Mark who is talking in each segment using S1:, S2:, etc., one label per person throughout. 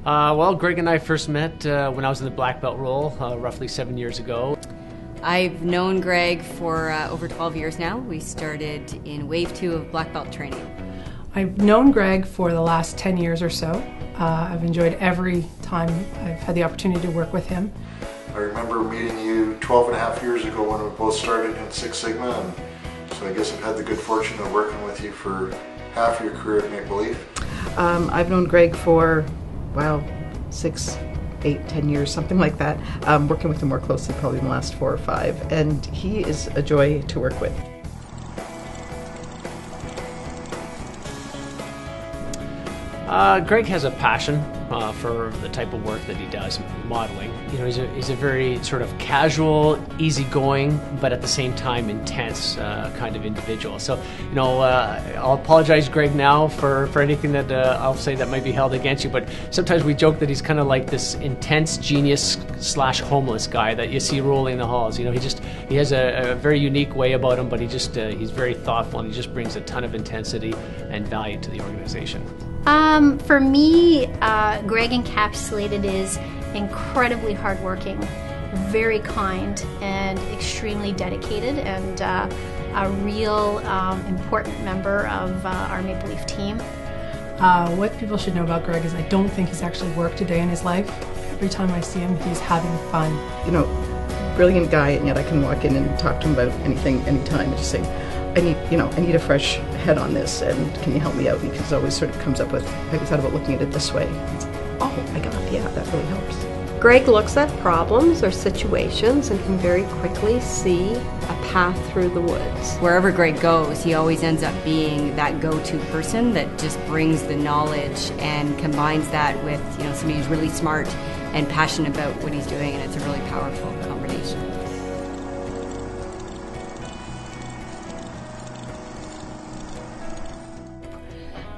S1: Well, Greg and I first met when I was in the black belt role roughly 7 years ago.
S2: I've known Greg for over 12 years now. We started in Wave 2 of black belt training.
S3: I've known Greg for the last 10 years or so. I've enjoyed every time I've had the opportunity to work with him.
S4: I remember meeting you 12 and a half years ago when we both started in Six Sigma, and so I guess I've had the good fortune of working with you for half your career at Make Believe.
S5: I've known Greg for, wow, 6, 8, 10 years, something like that. Working with him more closely probably in the last 4 or 5, and he is a joy to work with.
S1: Greg has a passion for the type of work that he does, modeling. You know, he's a very sort of casual, easygoing, but at the same time intense kind of individual. So, you know, I'll apologize, Greg, now for anything that I'll say that might be held against you. But sometimes we joke that he's kind of like this intense genius / homeless guy that you see rolling the halls. You know, he has a very unique way about him, but he's very thoughtful, and he just brings a ton of intensity and value to the organization.
S6: For me, Greg encapsulated is incredibly hardworking, very kind, and extremely dedicated, and a real important member of our Maple Leaf team.
S3: What people should know about Greg is I don't think he's actually worked a day in his life. Every time I see him, he's having fun.
S5: You know, brilliant guy, and yet I can walk in and talk to him about anything, anytime, and just say, I need a fresh head on this, and can you help me out? Because it always sort of comes up with, have you thought about looking at it this way? Oh my God, yeah, that really helps.
S7: Greg looks at problems or situations and can very quickly see a path through the woods.
S2: Wherever Greg goes, he always ends up being that go-to person that just brings the knowledge and combines that with, you know, somebody who's really smart and passionate about what he's doing, and it's a really powerful combination.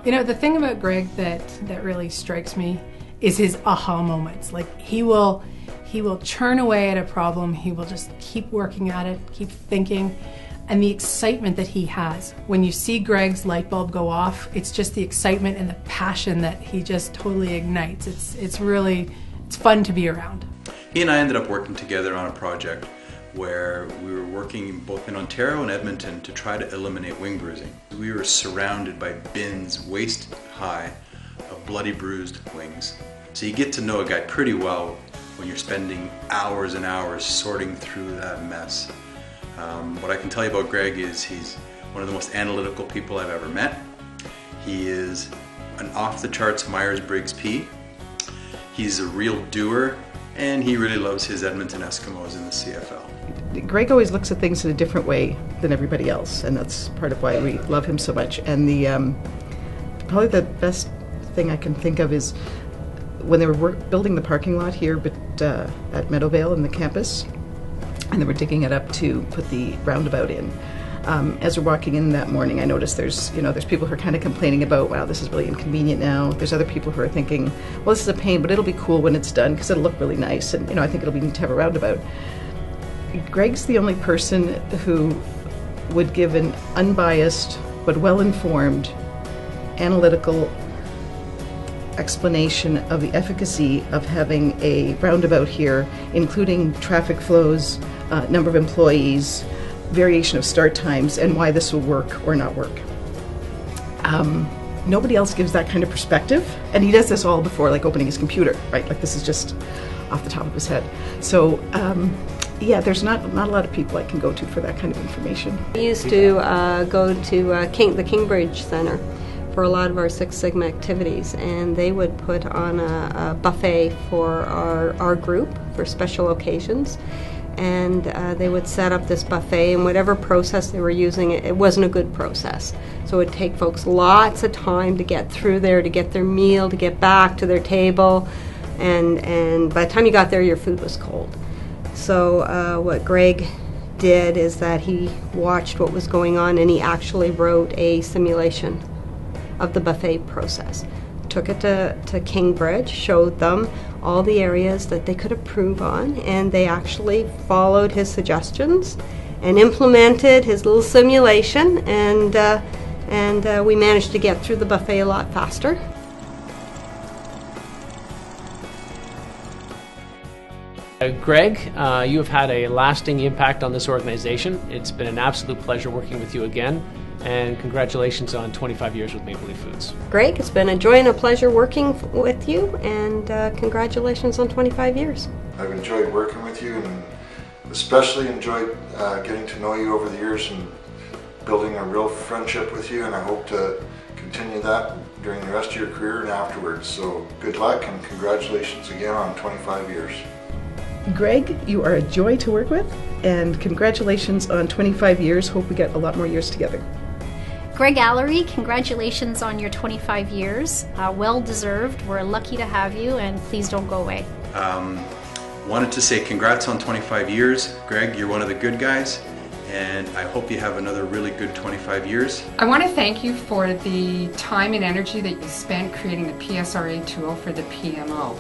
S3: You know, the thing about Greg that really strikes me is his aha moments. Like, he will churn away at a problem, he will just keep working at it, keep thinking, and the excitement that he has. When you see Greg's light bulb go off, it's just the excitement and the passion that he just totally ignites. It's fun to be around.
S8: He and I ended up working together on a project where we were working both in Ontario and Edmonton to try to eliminate wing bruising. We were surrounded by bins waist high of bloody bruised wings. So you get to know a guy pretty well when you're spending hours and hours sorting through that mess. What I can tell you about Greg is he's one of the most analytical people I've ever met. He is an off-the-charts Myers-Briggs P. He's a real doer, and he really loves his Edmonton Eskimos in the CFL.
S5: Greg always looks at things in a different way than everybody else, and that's part of why we love him so much. And probably the best thing I can think of is when they were building the parking lot here at Meadowvale in the campus, and they were digging it up to put the roundabout in. As we're walking in that morning, I noticed there's people who are kind of complaining about, wow, this is really inconvenient now. There's other people who are thinking, well, this is a pain, but it'll be cool when it's done because it'll look really nice, and I think it'll be neat to have a roundabout. Greg's the only person who would give an unbiased but well-informed, analytical explanation of the efficacy of having a roundabout here, including traffic flows, number of employees, variation of start times, and why this will work or not work. Nobody else gives that kind of perspective, and he does this all before like opening his computer, right? Like, this is just off the top of his head. So yeah, there's not a lot of people I can go to for that kind of information.
S7: We used to go to the Kingbridge Center for a lot of our Six Sigma activities, and they would put on a buffet for our group for special occasions. And they would set up this buffet, and whatever process they were using, it wasn't a good process. So it would take folks lots of time to get through there, to get their meal, to get back to their table, and by the time you got there, your food was cold. So what Greg did is that he watched what was going on, and he actually wrote a simulation of the buffet process. Took it to Kingbridge, showed them all the areas that they could improve on, and they actually followed his suggestions and implemented his little simulation, and we managed to get through the buffet a lot faster.
S1: Greg, you have had a lasting impact on this organization. It's been an absolute pleasure working with you again, and congratulations on 25 years with Maple Leaf Foods.
S7: Greg, it's been a joy and a pleasure working with you, and congratulations on 25 years.
S4: I've enjoyed working with you, and especially enjoyed getting to know you over the years and building a real friendship with you, and I hope to continue that during the rest of your career and afterwards. So good luck and congratulations again on 25 years.
S5: Greg, you are a joy to work with, and congratulations on 25 years. Hope we get a lot more years together.
S6: Greg Allarie, congratulations on your 25 years. Well deserved. We're lucky to have you, and please don't go away.
S8: Wanted to say congrats on 25 years. Greg, you're one of the good guys, and I hope you have another really good 25 years.
S9: I want to thank you for the time and energy that you spent creating the PSRA tool for the PMO.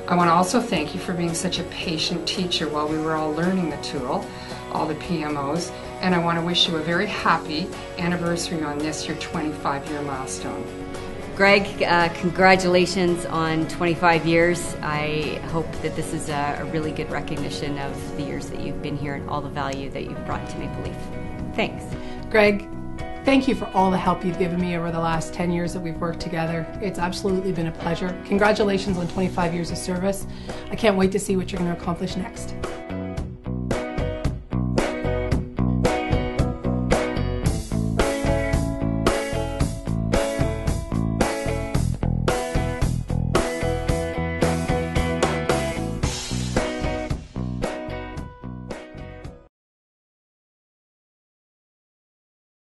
S9: I want to also thank you for being such a patient teacher while we were all learning the tool, all the PMOs, and I want to wish you a very happy anniversary on this, your 25-year milestone.
S2: Greg, congratulations on 25 years. I hope that this is a really good recognition of the years that you've been here and all the value that you've brought to Maple Leaf. Thanks.
S3: Greg, thank you for all the help you've given me over the last 10 years that we've worked together. It's absolutely been a pleasure. Congratulations on 25 years of service. I can't wait to see what you're going to accomplish next.